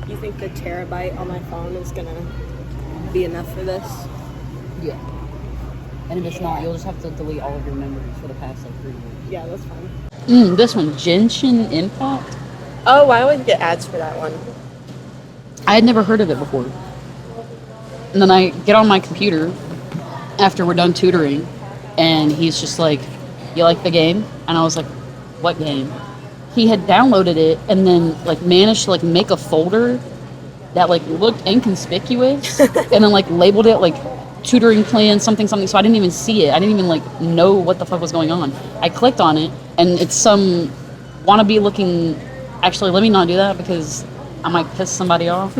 You think the terabyte on my phone is gonna be enough for this? Yeah. And if it's not, you'll just have to delete all of your memories for the past like 3 years. Yeah, that's fine. This one, Genshin Impact. Oh, I always get ads for that one. I had never heard of it before. And then I get on my computer after we're done tutoring, and he's just like, "You like the game?" And I was like, "What game?" He had downloaded it and then like managed to like make a folder that like looked inconspicuous, and then like labeled it like tutoring plan something something. So I didn't even see it. I didn't even like know what the fuck was going on. I clicked on it, and it's some wannabe looking. Actually, let me not do that because I might piss somebody off.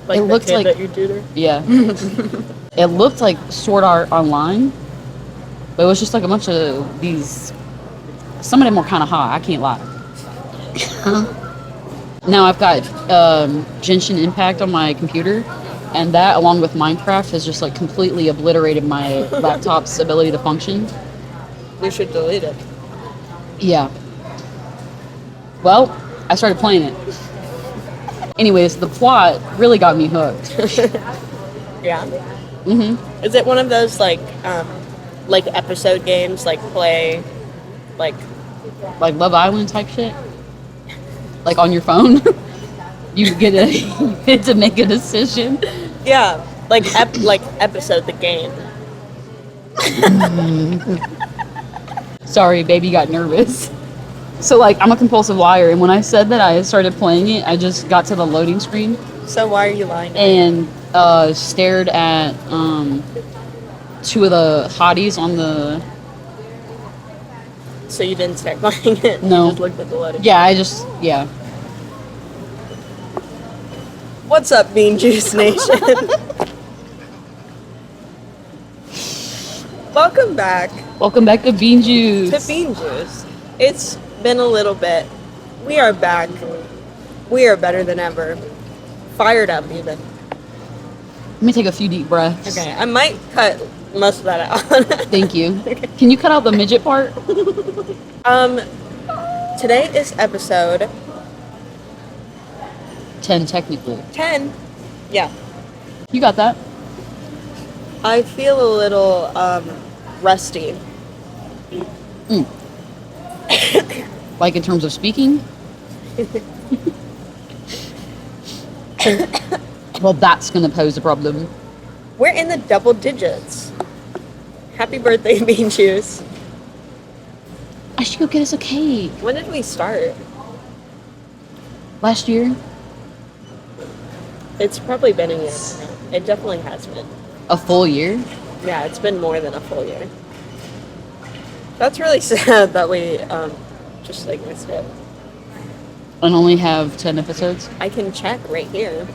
Like It the looked kid like that you tutor? yeah. It looked like Sword Art Online, but it was just like a bunch of these. Some of them were kind of hot. I can't lie. Now I've got Genshin Impact on my computer, and that, along with Minecraft, has just like completely obliterated my laptop's ability to function. You should delete it. Yeah. Well, I started playing it. Anyways, the plot really got me hooked. Yeah. Is it one of those like episode games, like play, like Like Love Island type shit. Like on your phone, you get to make a decision. yeah, like episode the game? Sorry, baby got nervous. So like I'm a compulsive liar, and when I said that I started playing it, I just got to the loading screen So why are you lying? and stared at two of the hotties on the. So you didn't start playing it? No. You just looked at the loading. Yeah. What's up, Bean Juice Nation? Welcome back Welcome back to Bean Juice. to Bean Juice. It's been a little bit. We are back. We are better than ever. Fired up, even. Let me take a few deep breaths. Okay, I might cut most of that out. Thank you. Can you cut out the midget part? Today is episode 10 technically. 10. Yeah. You got that. I feel a little rusty. Like in terms of speaking? Well, that's going to pose a problem. We're in the double digits. Happy birthday, Bean Juice. I should go get us a cake. When did we start? Last year? It's probably been a year now. It definitely has been. A full year? Yeah, it's been more than a full year. That's really sad that we just like missed it. And only have 10 episodes? I can check right here.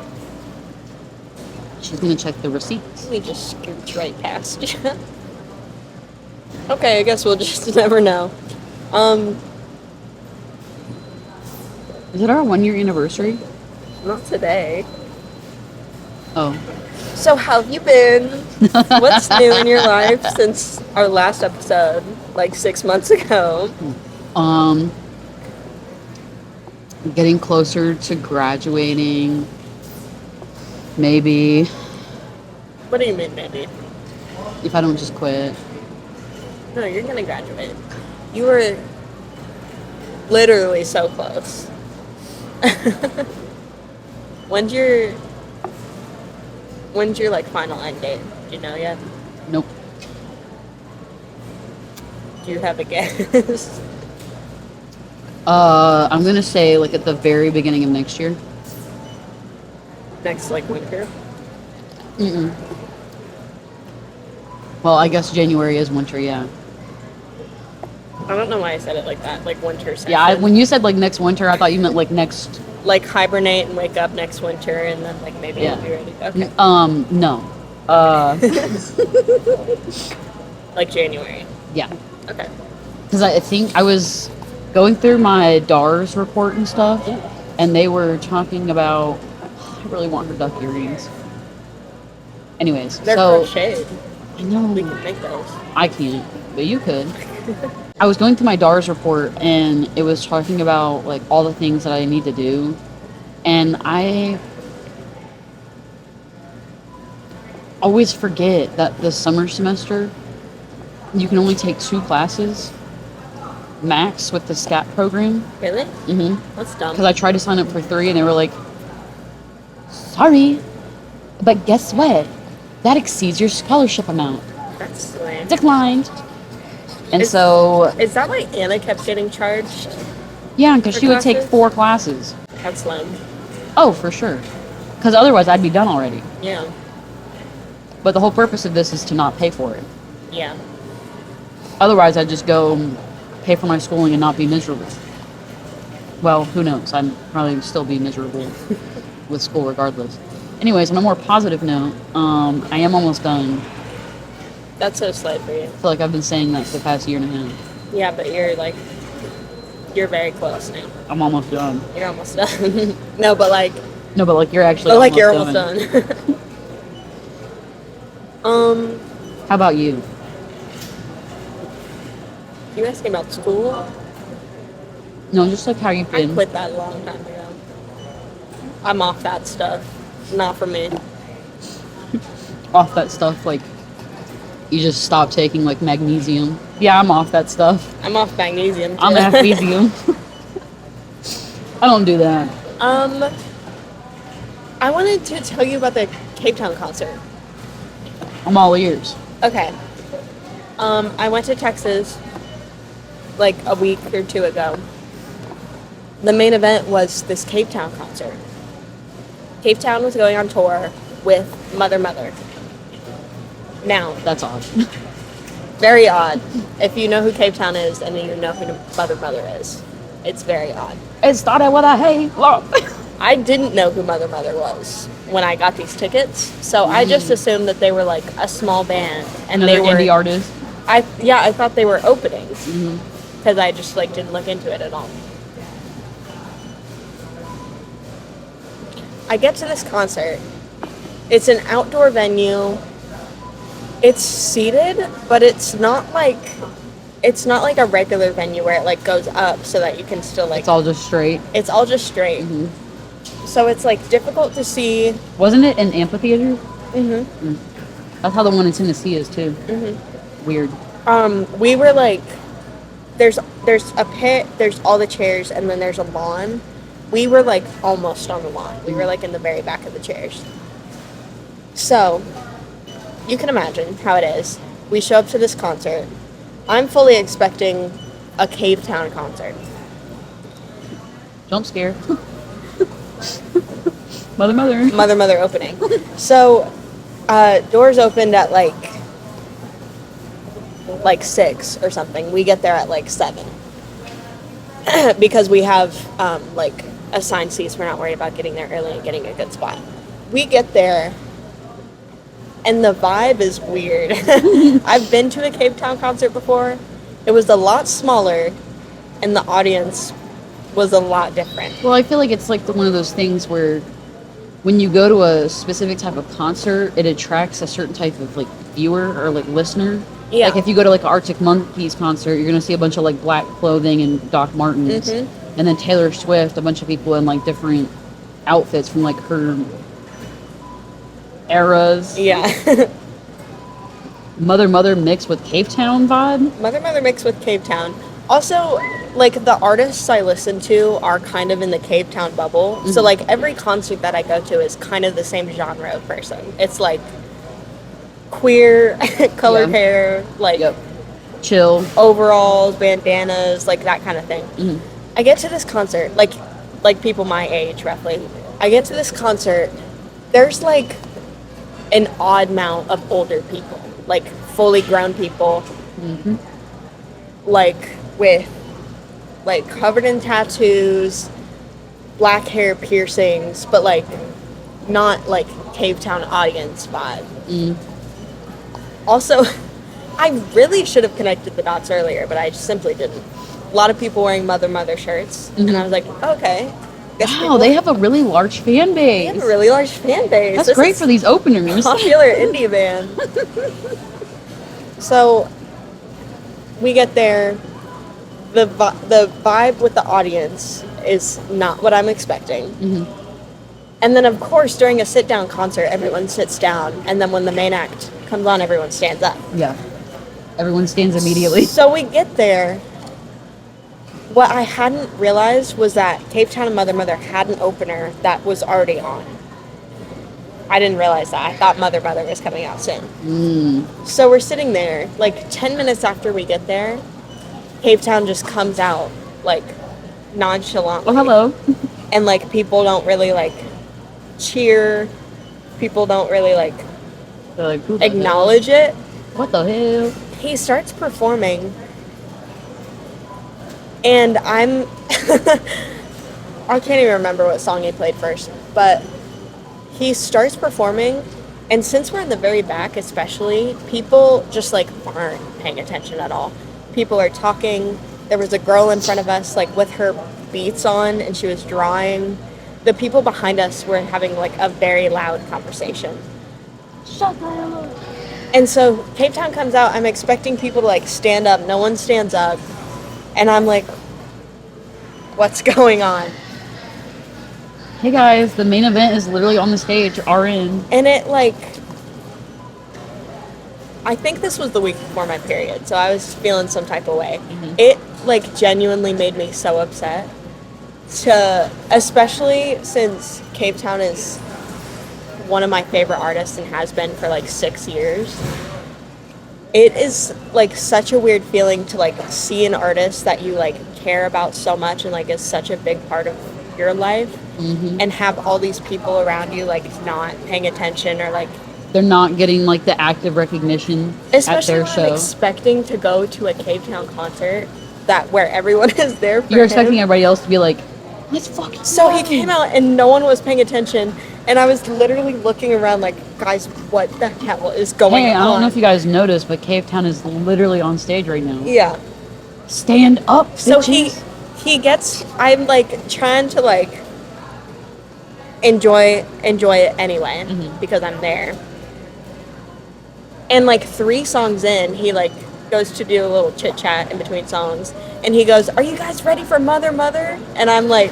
She's going to check the receipts. We just scooch right past you. Okay, I guess we'll just never know. Is it our 1 year anniversary? Not today. Oh. So how have you been? What's new in your life since our last episode, like 6 months ago? Getting closer to graduating. Maybe. What do you mean, maybe? If I don't just quit. No, you're gonna graduate. You were literally so close. When's your like final end date? Do you know yet? Nope. Do you have a guess? I'm going to say like at the very beginning of next year. Next like winter? Well, I guess January is winter, yeah. I don't know why I said it like that, like winter session. Yeah, when you said like next winter, I thought you meant like next. Like hibernate and wake up next winter and then like maybe Yeah. you'll be ready. Okay. No. Like January. Yeah. Okay. Because I think I was going through my DARS report and stuff, and they were talking about. I really want her duck earrings. Anyways, They're so crocheted. I know We can make those. I can't, but you could. I was going through my DARS report, and it was talking about like all the things that I need to do And I always forget that the summer semester, you can only take 2 classes max with the SCAT program. Really? Mm-hmm. That's dumb. Because I tried to sign up for 3 and they were like, sorry, but guess what? That exceeds your scholarship amount. That's lame. Declined. And Is that why Anna kept getting charged? yeah, because For she would take classes? 4 classes. That's lame. Oh, for sure. Because otherwise I'd be done already. Yeah. But the whole purpose of this is to not pay for it. Yeah. Otherwise I'd just go pay for my schooling and not be miserable. Well, who knows? I'd probably still be miserable with school regardless. Anyways, on a more positive note, I am almost done. That's so slight for you. I feel like I've been saying that for the past year and a half. Yeah, but you're very close now. I'm almost done. You're almost done. No, but like You're actually you're almost done. How about you? You asking about school? No, just like how you've I been. quit that a long time ago. I'm off that stuff. Not for me. Off that stuff, like you just stop taking like magnesium. Yeah, I'm off that stuff. I'm off magnesium too. I'm magnesium. I don't do that. I wanted to tell you about the Cape Town concert. I'm all ears. Okay. I went to Texas like a week or 2 ago. The main event was this Cape Town concert. Cape Town was going on tour with Mother Mother. Now, That's odd. very odd. If you know who Cape Town is and you know who Mother Mother is, it's very odd. It started with a hey. I didn't know who Mother Mother was when I got these tickets, so I just assumed that they were like a small band and Another they were indie artist. I thought they were openings because I just like didn't look into it at all. I get to this concert. It's an outdoor venue. It's seated, but it's not like a regular venue where it like goes up so that you can still like. It's all just straight. It's all just straight. So it's like difficult to see. Wasn't it an amphitheater? Mm-hmm. That's how the one in Tennessee is too. Weird. We were like, there's a pit, there's all the chairs, and then there's a lawn. We were like almost on the lawn. We were like in the very back of the chairs. So, you can imagine how it is. We show up to this concert. I'm fully expecting a Cape Town concert. Jump scare. Mother. Mother Mother opening. So, doors opened at like 6 or something. We get there at like 7. Because we have like assigned seats. We're not worried about getting there early and getting a good spot. We get there and the vibe is weird. I've been to a Cape Town concert before. It was a lot smaller and the audience was a lot different. Well, I feel like it's like one of those things where when you go to a specific type of concert, it attracts a certain type of like viewer or like listener. Yeah. Like if you go to like an Arctic Monkeys concert, you're gonna see a bunch of like black clothing and Doc Martens, and then Taylor Swift, a bunch of people in like different outfits from like her eras. Yeah. Mother mixed with Cape Town vibe. Mother Mother mixed with Cape Town. Also, like the artists I listen to are kind of in the Cape Town bubble. So like every concert that I go to is kind of the same genre of person. It's like queer, colored hair, like chill overalls, bandanas, like that kind of thing. I get to this concert, like people my age roughly. I get to this concert, there's like an odd amount of older people, like fully grown people, like with like covered in tattoos, black hair piercings, but like not like Cape Town audience vibe. Also, I really should have connected the dots earlier, but I just simply didn't. A lot of people wearing Mother Mother shirts, and I was like, okay. Wow, they have a really large fan base. They have a really large fan base. That's great for these openers. Popular indie band. So, we get there. The vibe with the audience is not what I'm expecting. And then, of course, during a sit-down concert, everyone sits down. And then when the main act comes on, everyone stands up. Yeah. Everyone stands immediately. So we get there. What I hadn't realized was that Cape Town and Mother Mother had an opener that was already on. I didn't realize that. I thought Mother Mother was coming out soon. So we're sitting there, like 10 minutes after we get there, Cape Town just comes out, like, nonchalantly. Oh, hello. And, like, people don't really, like, cheer. People don't really, like, They're like, who the acknowledge it. What the hell? He starts performing, and I can't even remember what song he played first, but he starts performing, and since we're in the very back especially, people just, like, aren't paying attention at all. People are talking. There was a girl in front of us, like, with her beats on, and she was drawing. The people behind us were having, like, a very loud conversation. Shut up. And so Cape Town comes out. I'm expecting people to, like, stand up. No one stands up. And I'm like, what's going on? Hey guys, the main event is literally on the stage. RN. And it, like, I think this was the week before my period, so I was feeling some type of way. It, like, genuinely made me so upset. Especially since Cape Town is one of my favorite artists and has been for, like, 6 years. It is, like, such a weird feeling to, like, see an artist that you, like, care about so much and, like, is such a big part of your life and have all these people around you, like, not paying attention or, like, They're not getting like the active recognition especially at their when show. I'm expecting to go to a Cape Town concert where everyone is there for You're expecting him. everybody else to be like, let's fucking So he go." came out and no one was paying attention, and I was literally looking around like, guys, what the hell is going Hey, on? I don't know if you guys noticed, but Cape Town is literally on stage right now. Yeah. Stand up, So bitches. I'm like trying to like enjoy it anyway because I'm there. And like 3 songs in, he like goes to do a little chit chat in between songs, and he goes, "Are you guys ready for Mother Mother?" And I'm like,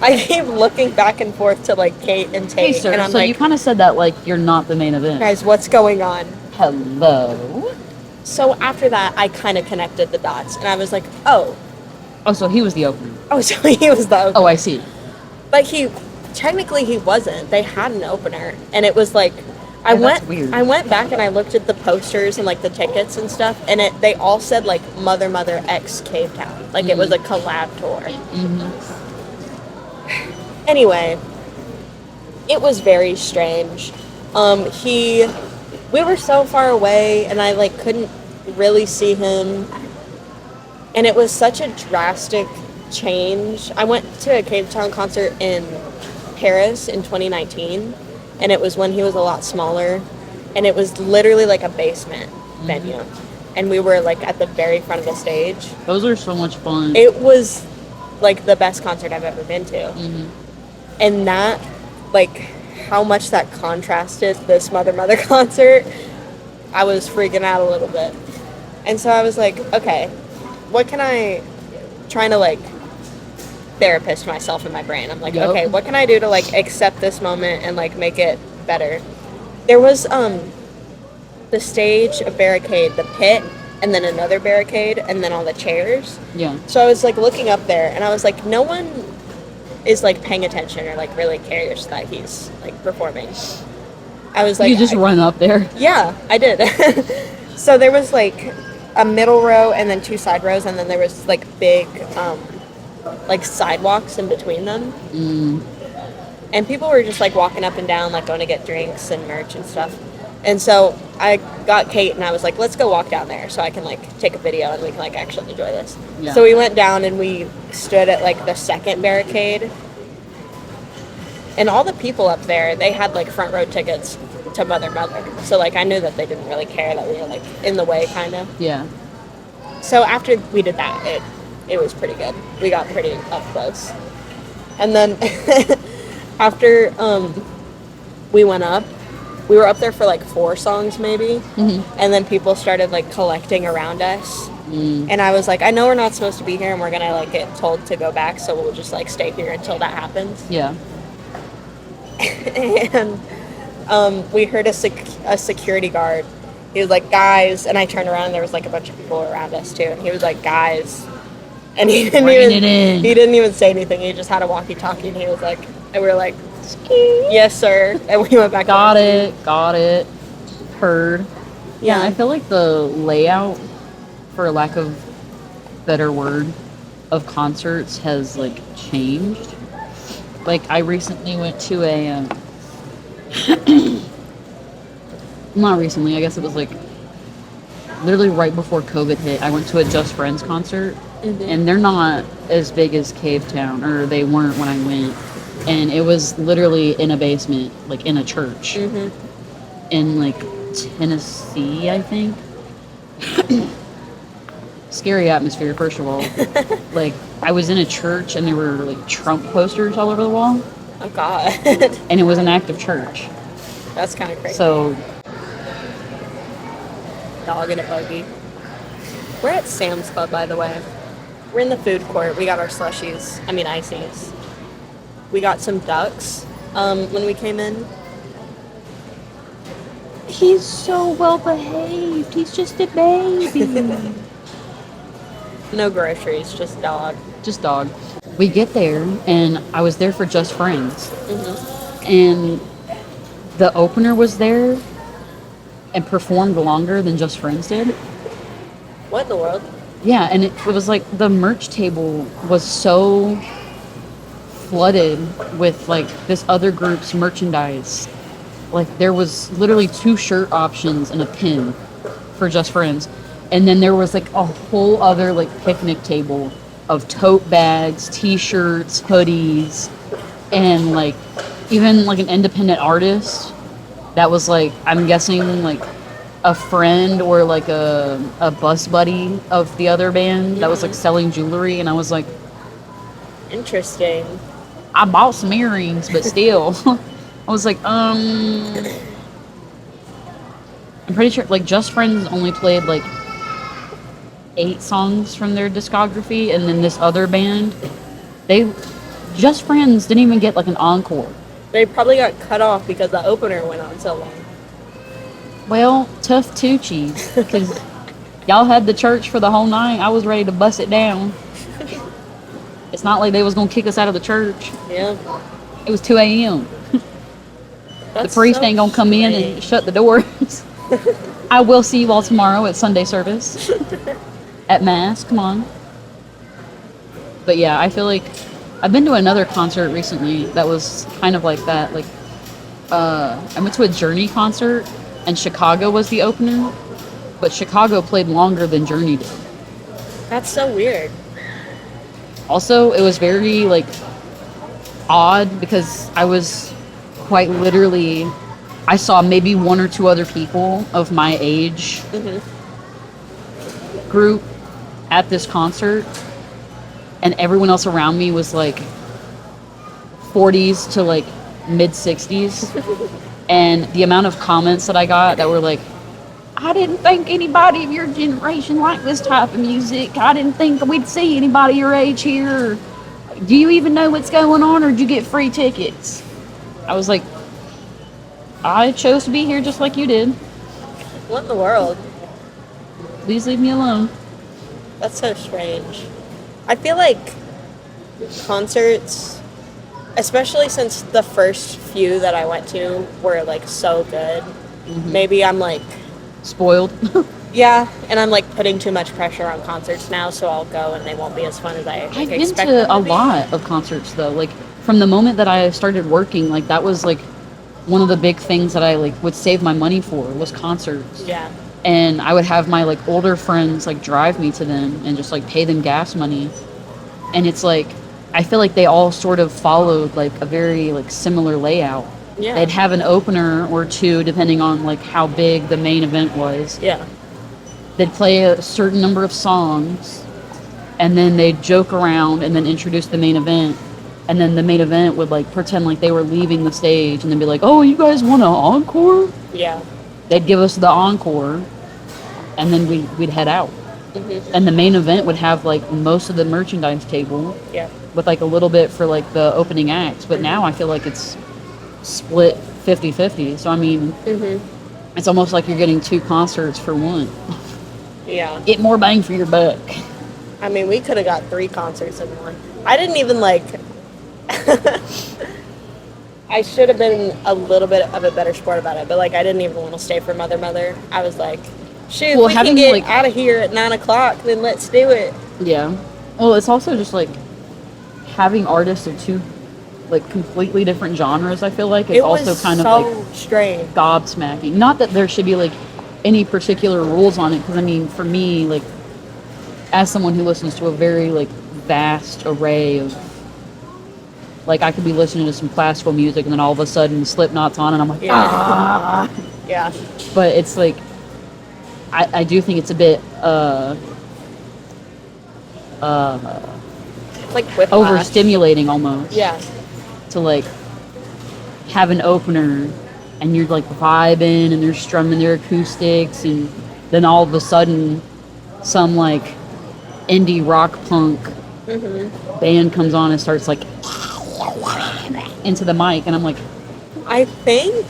I keep looking back and forth to like Kate and Tate, Hey, sir. and I'm So like, you kind of said that like you're not the main event. guys, what's going on? Hello. So after that, I kind of connected the dots, and I was like, oh, So he was the opener. so he was the opener. Oh, I see. But technically he wasn't. They had an opener, and it was like, that's weird. I went back and I looked at the posters and like the tickets and stuff, and they all said like Mother Mother X Cape Town, like it was a collab tour. Anyway, it was very strange. We were so far away, and I like couldn't really see him, and it was such a drastic change. I went to a Cape Town concert in Paris in 2019, and it was when he was a lot smaller, and it was literally like a basement venue, and we were like at the very front of the stage. Those are so much fun. It was like the best concert I've ever been to. And that, like, how much that contrasted this Mother Mother concert, I was freaking out a little bit. And so I was like, okay, what can I, trying to like therapist myself in my brain. I'm like, Yep. okay, what can I do to like accept this moment and like make it better? There was the stage, a barricade, the pit, and then another barricade, and then all the chairs. Yeah. So I was like looking up there, and I was like, no one is like paying attention or like really cares that he's like performing. I was like, You just run up there. yeah, I did. So there was like a middle row and then 2 side rows, and then there was like big like sidewalks in between them. And people were just like walking up and down, like going to get drinks and merch and stuff. And so I got Kate and I was like, let's go walk down there so I can like take a video and we can like actually enjoy this. Yeah. So we went down and we stood at like the second barricade. And all the people up there, they had like front row tickets to Mother Mother. So like I knew that they didn't really care that we were like in the way kind of. Yeah. So after we did that, it was pretty good. We got pretty up close. And then after we went up, we were up there for like 4 songs maybe. And then people started like collecting around us. And I was like, I know we're not supposed to be here and we're gonna like get told to go back, so we'll just like stay here until that happens. Yeah. And we heard a security guard. He was like, guys, and I turned around and there was like a bunch of people around us too, and he was like, guys, and he didn't he didn't even say anything. He just had a walkie-talkie, and he was like, and we were like, yes, sir, and we went back. Got it. Heard. Yeah, I feel like the layout, for lack of better word, of concerts has like changed. Like I recently went to a not recently, I guess it was like literally right before COVID hit. I went to a Just Friends concert, and they're not as big as Cave Town, or they weren't when I went. And it was literally in a basement, like in a church, in like Tennessee, I think. Scary atmosphere, first of all. Like I was in a church, and there were like Trump posters all over the wall. Oh God! And it was an active church. That's kind of crazy. So. Dog in a buggy. We're at Sam's Club, by the way. We're in the food court. We got our slushies. I mean, ices. We got some ducks when we came in. He's so well behaved. He's just a baby. No groceries, just dog. Just dog. We get there, and I was there for Just Friends. And the opener was there and performed longer than Just Friends did. What in the world? Yeah, and it was like the merch table was so flooded with like this other group's merchandise. Like there was literally 2 shirt options and a pin for Just Friends. And then there was like a whole other like picnic table of tote bags, t-shirts, hoodies, and like even like an independent artist that was like, I'm guessing like a friend or like a bus buddy of the other band that was like selling jewelry. And I was like, interesting. I bought some earrings, but still. I was like, I'm pretty sure like Just Friends only played like 8 songs from their discography, and then this other band, Just Friends didn't even get like an encore. They probably got cut off because the opener went on so long. Well, tough Tucci's, because y'all had the church for the whole night. I was ready to bust it down. It's not like they was gonna kick us out of the church. Yeah. It was 2 a.m. The priest ain't gonna come in and shut the doors. I will see you all tomorrow at Sunday service. At Mass, come on. But yeah, I feel like I've been to another concert recently that was kind of like that. Like, I went to a Journey concert, and Chicago was the opener, but Chicago played longer than Journey did. That's so weird. Also, it was very like odd because I was quite literally, I saw maybe 1 or 2 other people of my age group at this concert, and everyone else around me was like 40s to like mid 60s. And the amount of comments that I got that were like, I didn't think anybody of your generation liked this type of music. I didn't think we'd see anybody your age here. Do you even know what's going on, or did you get free tickets? I was like, I chose to be here just like you did. What in the world? Please leave me alone. That's so strange. I feel like concerts, especially since the first few that I went to were like so good, maybe I'm like spoiled. Yeah, and I'm like putting too much pressure on concerts now, so I'll go and they won't be as fun as I I've expect been them to to a be. lot of concerts though. Like from the moment that I started working, like that was like one of the big things that I like would save my money for was concerts. Yeah. And I would have my like older friends like drive me to them and just like pay them gas money. And it's like I feel like they all sort of followed like a very like similar layout. Yeah. They'd have an opener or two depending on like how big the main event was. Yeah. They'd play a certain number of songs, and then they'd joke around and then introduce the main event. And then the main event would like pretend like they were leaving the stage and then be like, oh, you guys want an encore? Yeah. They'd give us the encore, and then we'd head out. and the main event would have like most of the merchandise table Yeah. with like a little bit for like the opening acts. But now I feel like it's split 50-50. So I mean, it's almost like you're getting 2 concerts for one. Yeah. Get more bang for your buck. I mean, we could have got 3 concerts in one. I didn't even like. I should have been a little bit of a better sport about it, but like I didn't even want to stay for Mother Mother. I was like, shoot, Well, we can having, get like- out of here at 9:00, then let's do it. Yeah. Well, it's also just like having artists of 2 like completely different genres. I feel like it's It was also kind so of like strange. gobsmacking. Not that there should be like any particular rules on it, because I mean, for me, like as someone who listens to a very like vast array of, like, I could be listening to some classical music and then all of a sudden Slipknot's on and I'm like, Yeah. Yeah. But it's like, I do think it's a bit It's like whiplash. overstimulating almost. Yeah. To like have an opener and you're like vibing and they're strumming their acoustics, and then all of a sudden some like indie rock punk band comes on and starts like into the mic, and I'm like, I think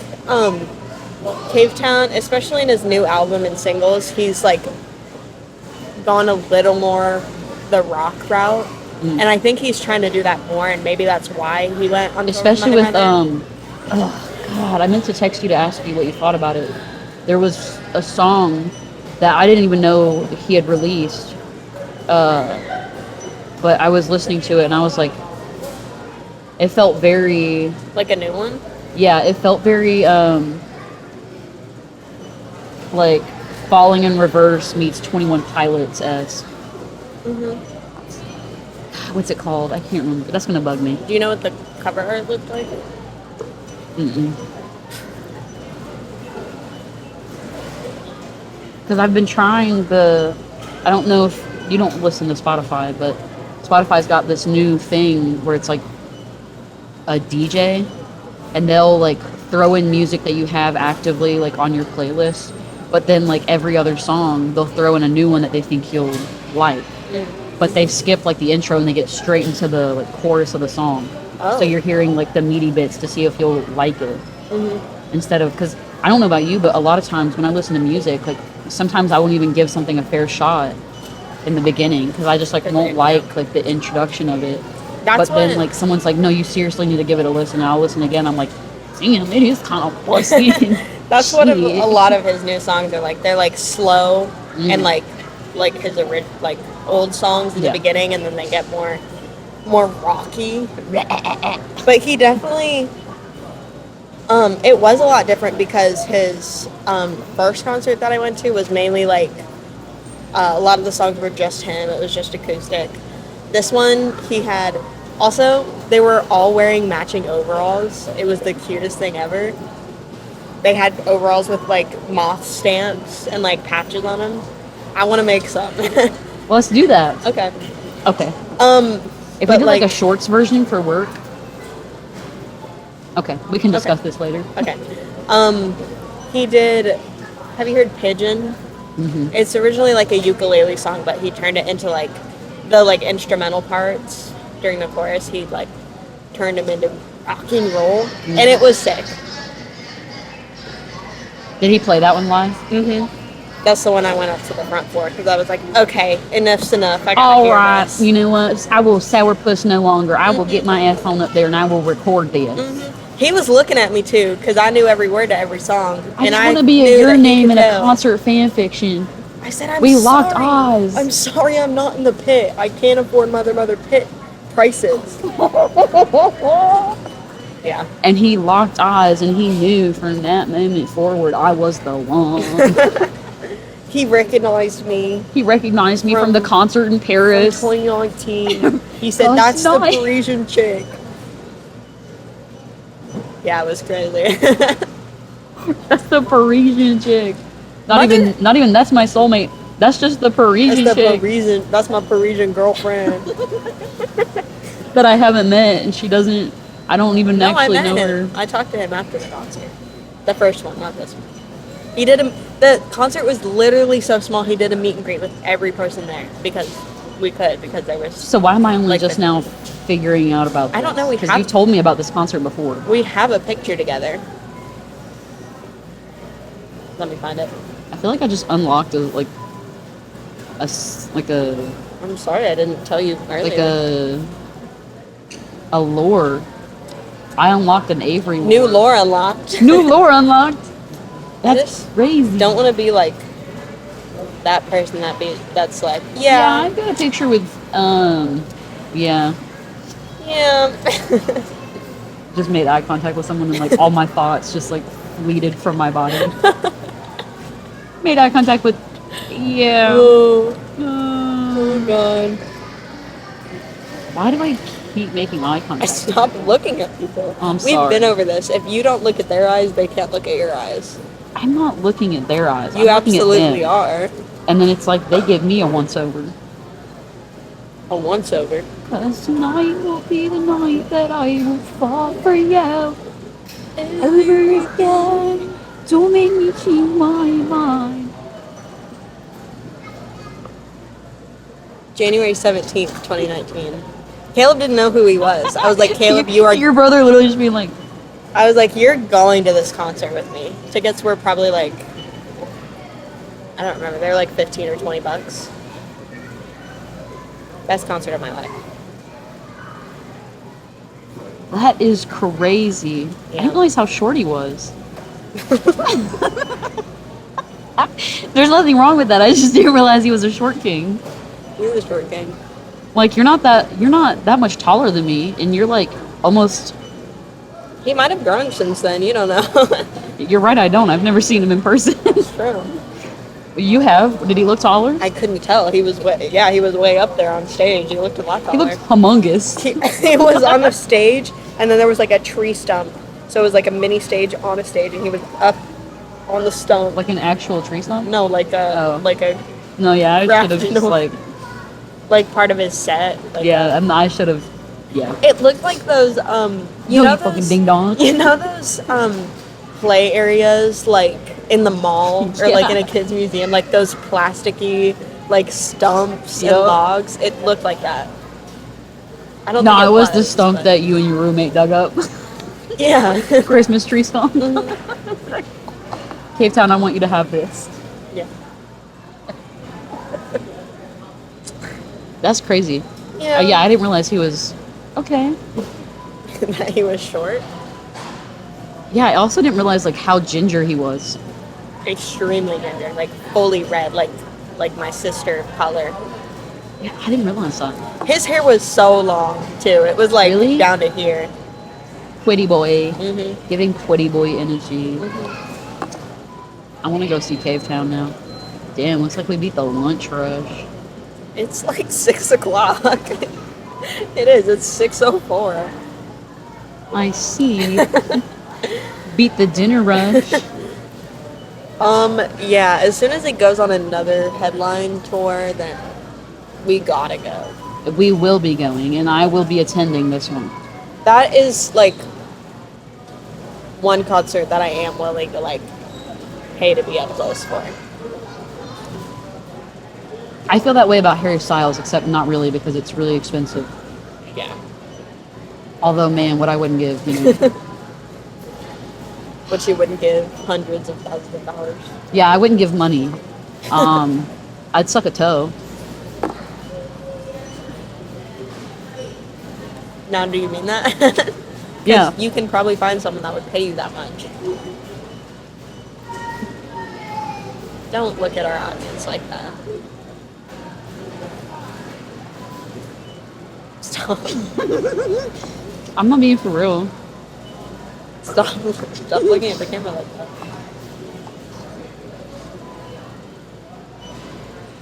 Cave Town, especially in his new album and singles, he's like gone a little more the rock route. And I think he's trying to do that more, and maybe that's why he went on tour especially with with Mother. oh god, I meant to text you to ask you what you thought about it. There was a song that I didn't even know he had released, but I was listening to it and I was like, it felt very, Like a new one. yeah, it felt very like Falling in Reverse meets 21 Pilots-esque. What's it called? I can't remember. That's gonna bug me. Do you know what the cover art looked like? Because I've been trying I don't know if you don't listen to Spotify, but Spotify's got this new thing where it's like a DJ, and they'll like throw in music that you have actively like on your playlist, but then like every other song they'll throw in a new one that they think you'll like. But they skip like the intro and they get straight into the like chorus of the song. Oh. So you're hearing like the meaty bits to see if you'll like it. Instead of, because I don't know about you, but a lot of times when I listen to music, like sometimes I won't even give something a fair shot in the beginning because I just like won't like the introduction of it. That's but then what- like someone's like, no, you seriously need to give it a listen. And I'll listen again. I'm like, damn, it is kind of pussy. That's what a Shit. lot of his new songs are like. They're like slow and like his like old songs in the Yeah. beginning, and then they get more rocky. But he definitely it was a lot different because his first concert that I went to was mainly like a lot of the songs were just him. It was just acoustic. This one he had also, they were all wearing matching overalls. It was the cutest thing ever. They had overalls with like moth stamps and like patches on them. I want to make some. Well, let's do that. Okay. Okay. If we but, did like a shorts version for work. Okay, we can discuss this later. Okay. He did. Have you heard Pigeon? It's originally like a ukulele song, but he turned it into like the like instrumental parts during the chorus. He like turned them into rock and roll, and it was sick. Did he play that one live? That's the one I went up to the front for because I was like, okay, enough's enough. I gotta All hear right, this. you know what? I will sourpuss no longer. I will get my ass on up there and I will record this. He was looking at me too because I knew every word to every song. I and just I want to be knew your that he name could in a tell. concert fan fiction. I said, I'm We sorry. locked eyes. I'm sorry I'm not in the pit. I can't afford Mother pit prices. Yeah. And he locked eyes and he knew from that moment forward I was the one. He recognized me He recognized me from the concert in from Paris. 2019. He said, Oh, that's the nice. Parisian chick. Yeah, it was crazy. That's the Parisian chick. Not Mother- even that's my soulmate. That's just the Parisian chick That's my Parisian girlfriend. that I haven't met, and she doesn't. I don't even No, I actually met know him. her. I talked to him after the concert. The first one, not this one. He did the concert was literally so small. He did a meet and greet with every person there because there was. So why am I only like just the- now figuring out about this? I don't know, we Because have- you told me about this concert before. We have a picture together. Let me find it. I feel like I just unlocked a I'm sorry I didn't tell you earlier. like a lore. I unlocked an Avery lore. New lore unlocked. New lore unlocked. I That's just crazy. Don't want to be like that person that's like, Yeah, yeah. I've got a picture with yeah. Yeah. Just made eye contact with someone and like all my thoughts just like fleeted from my body. Made eye contact with yeah. Oh god. Why do I keep making eye I contact? stopped looking at people. I'm We've sorry. been over this. If you don't look at their eyes, they can't look at your eyes. I'm not looking at their eyes. You I'm looking absolutely at them. are. And then it's like they give me a once over. A once over. 'Cause tonight will be the night that I will fall for you over again. Don't make me change my mind. January 17th, 2019. Caleb didn't know who he was. I was like, Caleb, you are. Your brother literally just being like, I was like, you're going to this concert with me. Tickets were probably like, I don't remember. They were like 15 or 20 bucks. Best concert of my life. that is crazy. I Yeah. didn't realize how short he was. There's nothing wrong with that. I just didn't realize he was a short king. He was a short king. Like you're not that much taller than me, and you're like almost. He might have grown since then. You don't know. You're right. I don't. I've never seen him in person. True. You have? Did he look taller? I couldn't tell. He was way up there on stage. He looked a lot He taller. looked humongous. He was on the stage, and then there was like a tree stump. So it was like a mini stage on a stage, and he was up on the stump. Like an actual tree stump? No, like a No, yeah, I should have Graphic just novel. like part of his set. Like yeah, and I should have, yeah. It looked like those You fucking ding dong. You know those play areas like in the mall or like in a Yeah. kids museum, like those plasticky like stumps and Yup. logs. It looked like that. I don't No, think it was the stump but- that you and your roommate dug up. Yeah. Christmas tree stump. Mm-hmm. Cave Town, I want you to have this. Yeah. That's crazy. Yeah. Yeah, I didn't realize he was okay. That he was short. Yeah, I also didn't realize like how ginger he was. Extremely ginger, like fully red, like my sister color. Yeah, I didn't realize that. His hair was so long too. It was like Really? down to here. Quitty boy. Mhm. Giving quitty boy energy. Mhm. I want to go see Cave Town now. Damn, looks like we beat the lunch rush. It's like 6 o'clock. It is. It's 6:04. I see. Beat the dinner rush. Yeah. As soon as it goes on another headline tour, then we gotta go. We will be going, and I will be attending this one. That is like one concert that I am willing to like pay to be up close for. I feel that way about Harry Styles, except not really because it's really expensive. Yeah. Although, man, what I wouldn't give, you know. Which you wouldn't give hundreds of thousands of dollars. Yeah, I wouldn't give money. I'd suck a toe. Now, do you mean that? 'Cause Yeah. You can probably find someone that would pay you that much. Don't look at our audience like that. Stop. I'm not being for real. Stop looking at the camera like that.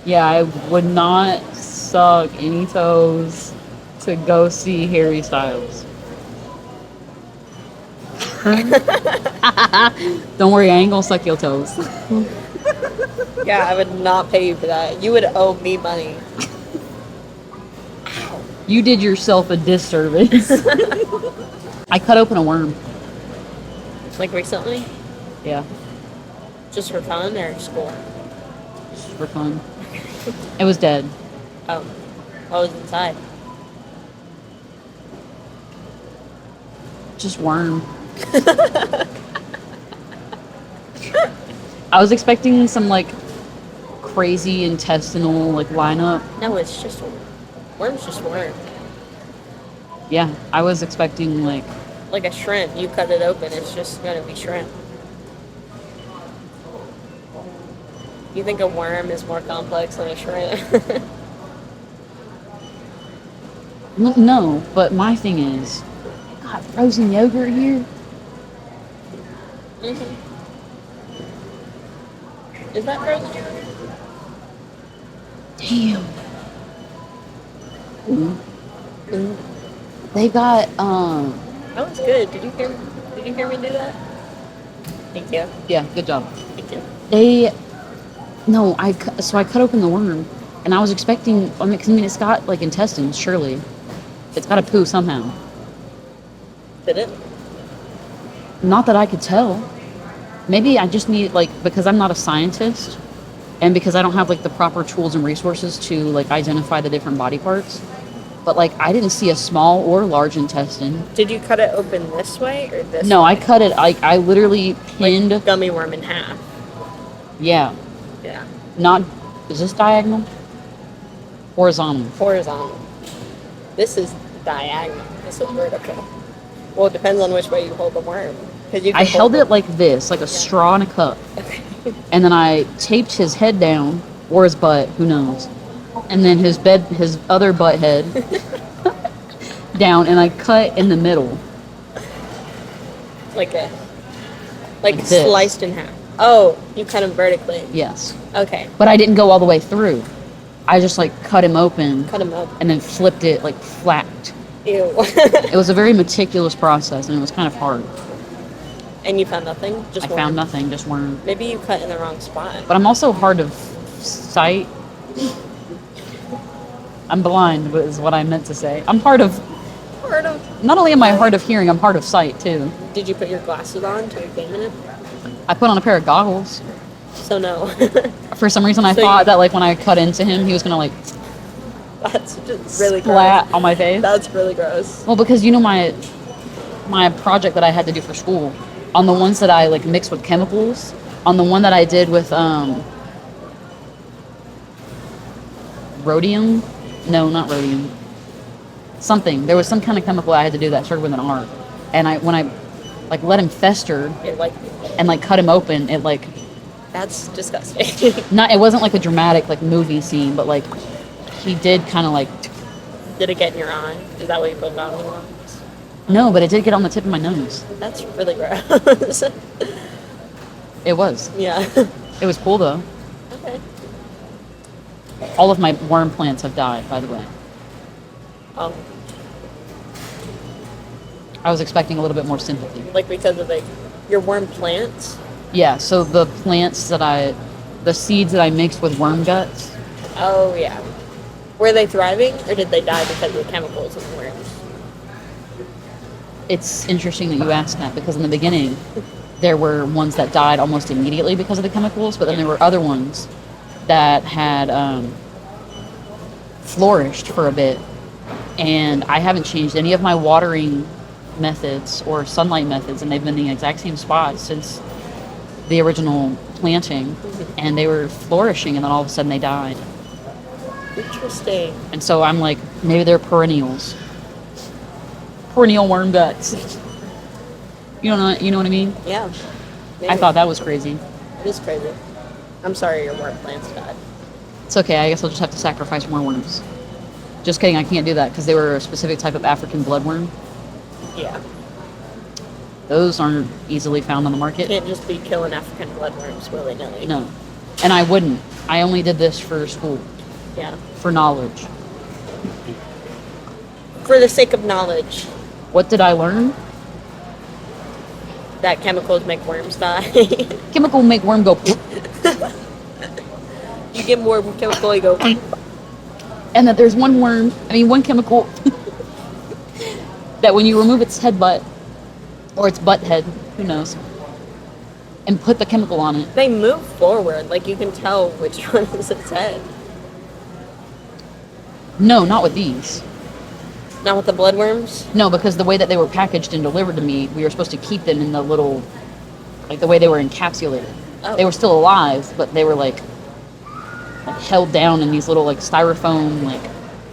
Yeah, I would not suck any toes to go see Harry Styles. Don't worry, I ain't gonna suck your toes. Yeah, I would not pay you for that. You would owe me money. You did yourself a disservice. I cut open a worm. Like recently? Yeah. Just for fun or school? Just for fun. It was dead. Oh, what was inside? Just worm. I was expecting some like crazy intestinal like lineup. No, it's just worm. Worm's just worm. Yeah, I was expecting like Like a shrimp. You cut it open, it's just gonna be shrimp. You think a worm is more complex than a shrimp? no, but my thing is, God, frozen yogurt here. Mm-hmm. Is that frozen yogurt? Damn. They got That was good. Did you hear me do that? Thank you. yeah, good job. Thank you. They no, so I cut open the worm and I was expecting I mean it's got like intestines, surely. It's got to poo somehow. Did it? Not that I could tell. Maybe I just need like because I'm not a scientist and because I don't have like the proper tools and resources to like identify the different body parts. But like I didn't see a small or large intestine. Did you cut it open this way or this No, way? I cut it I literally pinned Like gummy worm in half. yeah, Yeah. not is this diagonal? Horizontal. Horizontal. This is diagonal. This is vertical. Well, it depends on which way you hold the worm. 'Cause you can I held hold it like this, like a straw in a cup. And then I taped his head down, or his butt, who knows. And then his other butt head down, and I cut in the middle. like Like this. sliced in half. Oh, you cut him vertically. Yes. Okay. But I didn't go all the way through. I just like cut him open Cut him up. and then flipped it like flat. Ew. It was a very meticulous process and it was kind of hard. And you found nothing? Just I worm? found nothing, just worm. Maybe you cut in the wrong spot. But I'm also hard of sight. I'm blind, is what I meant to say. I'm hard of. Part of. Not only am I hard of hearing, I'm hard of sight too. Did you put your glasses on to examine it? I put on a pair of goggles. So no. For some reason, I So thought you- that like when I cut into him, he was gonna like That's just really splat gross. on my face. That's really gross. Well, because you know my project that I had to do for school, on the ones that I like mixed with chemicals, on the one that I did with rhodium, no, not rhodium, something. There was some kind of chemical I had to do that started with an R, and when I like let him fester It, like, and like cut him open, it like that's disgusting. it wasn't like a dramatic like movie scene, but like he did kind of like Did it get in your eye? Is that what you put goggles on? no, but it did get on the tip of my nose. That's really gross. It was. Yeah. It was cool though. Okay. All of my worm plants have died, by the way. Oh, I was expecting a little bit more sympathy. like because of your worm plants? Yeah, so the plants the seeds that I mixed with worm guts, Oh yeah. Were they thriving or did they die because of the chemicals in the worms? it's interesting that you asked that because in the beginning, there were ones that died almost immediately because of the chemicals, but then there were other ones that had flourished for a bit. And I haven't changed any of my watering methods or sunlight methods, and they've been in the exact same spot since the original planting, and they were flourishing, and then all of a sudden they died. Interesting. And so I'm like, maybe they're perennials. Perennial worm guts. You know what I mean? Yeah. I Maybe. thought that was crazy. It is crazy. I'm sorry your worm plants died. It's okay, I guess I'll just have to sacrifice more worms. Just kidding, I can't do that because they were a specific type of African bloodworm. Yeah. Those aren't easily found on the market. Can't just be killing African bloodworms willy-nilly. No. And I wouldn't. I only did this for school, Yeah. for knowledge. For the sake of knowledge What did I learn? that chemicals make worms die. Chemical make worm go You get more chemical, you go. and that there's one chemical that when you remove its head butt, or its butt head, who knows, and put the chemical on it. They move forward. Like, you can tell which one is its head. No, not with these. Not with the bloodworms? No, because the way that they were packaged and delivered to me, we were supposed to keep them in the little, like the way they were encapsulated. Oh. They were still alive, but they were like held down in these little like styrofoam like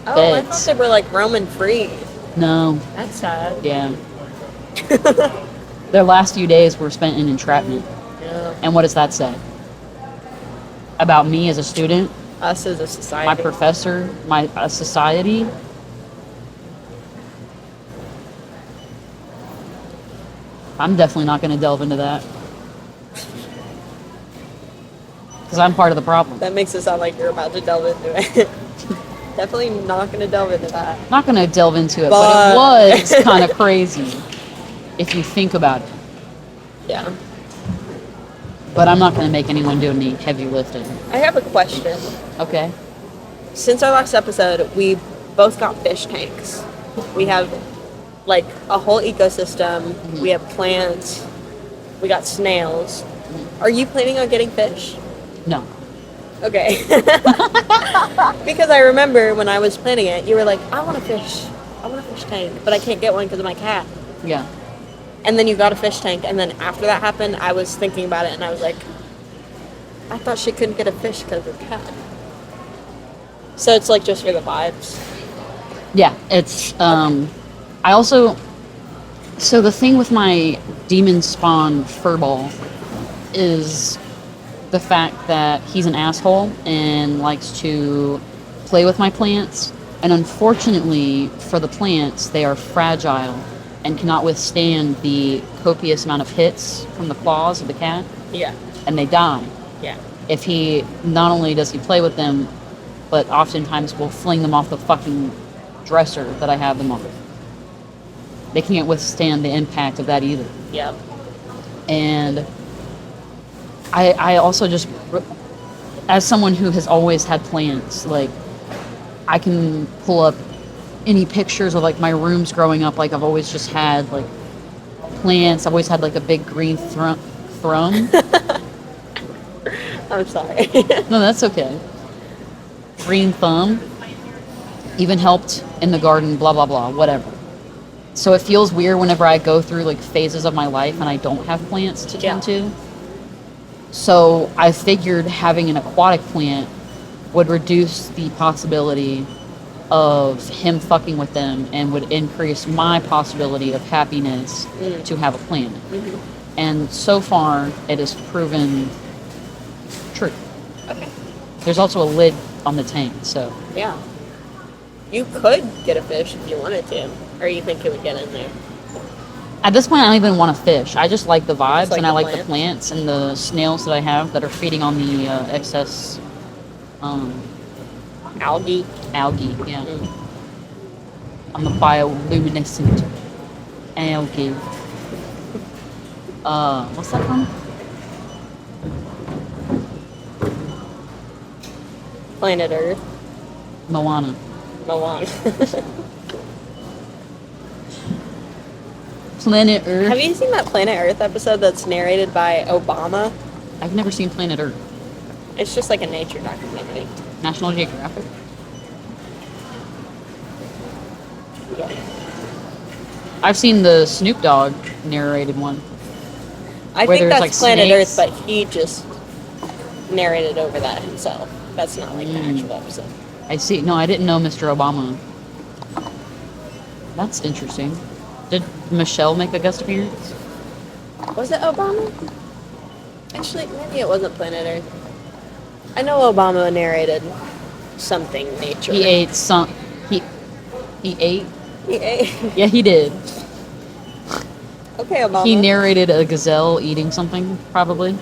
Oh, beds. I thought they were like roaming free. No. That's sad. Yeah. Their last few days were spent in entrapment. Yeah. And what does that say? About me as a student, Us as a society. my professor, my society. I'm definitely not going to delve into that. Because I'm part of the problem. That makes it sound like you're about to delve into it. Definitely not going to delve into that. Not going to delve into it, but it was kind of crazy if you think about it. Yeah. But I'm not going to make anyone do any heavy lifting. I have a question. Okay. Since our last episode, we both got fish tanks. We have like a whole ecosystem. Mm-hmm. We have plants. We got snails. Are you planning on getting fish? No. Okay. Because I remember when I was planning it, you were like, I want a fish tank, but I can't get one because of my cat. Yeah. And then you got a fish tank, and then after that happened, I was thinking about it, and I was like, I thought she couldn't get a fish because of her cat. So it's like just for the vibes. Yeah, it's I also, so the thing with my demon spawn furball is the fact that he's an asshole and likes to play with my plants, and unfortunately for the plants, they are fragile and cannot withstand the copious amount of hits from the claws of the cat, Yeah. and they die. Yeah. If he, not only does he play with them, but oftentimes will fling them off the fucking dresser that I have them on. They can't withstand the impact of that either. Yep. And I also just, as someone who has always had plants, like, I can pull up any pictures of, like, my rooms growing up. Like, I've always just had, like, plants. I've always had, like, a big green thrum. I'm sorry. No, that's okay. Green thumb. Even helped in the garden, blah, blah, blah, whatever. So it feels weird whenever I go through, like, phases of my life and I don't have plants to tend to. So I figured having an aquatic plant would reduce the possibility of him fucking with them and would increase my possibility of happiness to have a plant. Mm-hmm. And so far, it has proven true. Okay. There's also a lid on the tank, so. Yeah. You could get a fish if you wanted to, or you think it would get in there. At this point, I don't even want to fish. I just like the vibes, and I like plants. the plants and the snails that I have that are feeding on the excess Algae. Yeah. On the bioluminescent algae. What's that from? Planet Earth. Moana. Moana. Planet Earth. Have you seen that Planet Earth episode that's narrated by Obama? I've never seen Planet Earth. It's just like a nature documentary. National Geographic. Yeah. I've seen the Snoop Dogg narrated one. I Where think there's, that's like, Planet snakes. Earth, but he just narrated over that himself. That's not like the actual episode. I see. No, I didn't know Mr. Obama. That's interesting. Did Michelle make a guest appearance? Was it Obama? Actually, maybe it wasn't Planet Earth. I know Obama narrated something nature. He ate some. He ate. He ate. Yeah, he did. Okay, Obama. He narrated a gazelle eating something, probably.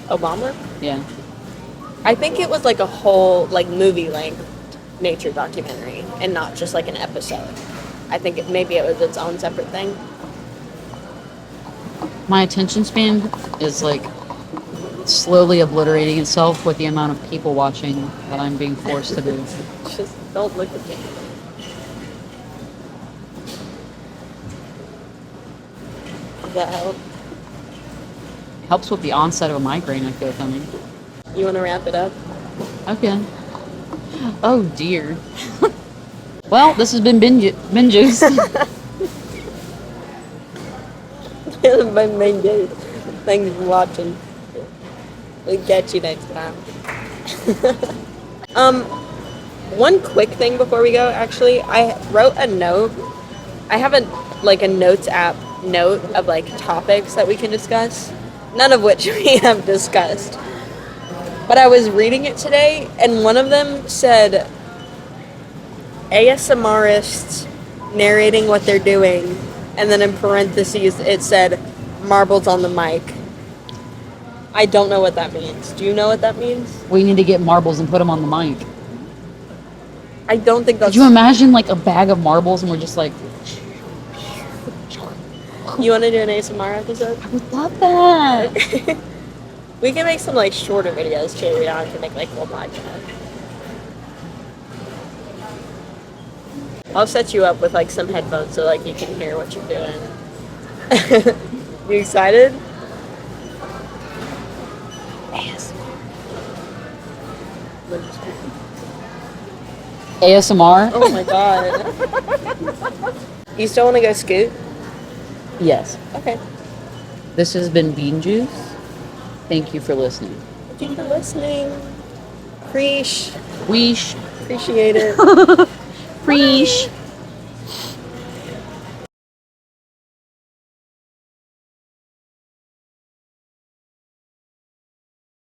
Obama? Yeah. I think it was like a whole like movie length nature documentary and not just like an episode. I think maybe it was its own separate thing. My attention span is like slowly obliterating itself with the amount of people watching that I'm being forced to do. Just don't look at me. Does that help? Helps with the onset of a migraine I feel coming. You want to wrap it up? Okay. Oh dear. Well, this has been binges. My main dude. Thanks for watching. We'll catch you next time. One quick thing before we go, actually, I wrote a note. I have a notes app note of like topics that we can discuss, none of which we have discussed. But I was reading it today, and one of them said ASMRists narrating what they're doing, and then in parentheses it said marbles on the mic. I don't know what that means. Do you know what that means? We need to get marbles and put them on the mic. I don't think that's... Could you imagine like a bag of marbles and we're just like... You want to do an ASMR episode? I would love that. We can make some like shorter videos too. We don't have to make like full podcast. I'll set you up with like some headphones so like you can hear what you're doing. You excited? ASMR? Oh my god. You still want to go scoot? Yes. Okay. This has been Bean Juice. Thank you for listening. Thank you for listening. Preach. Weesh. Appreciate it. Preach.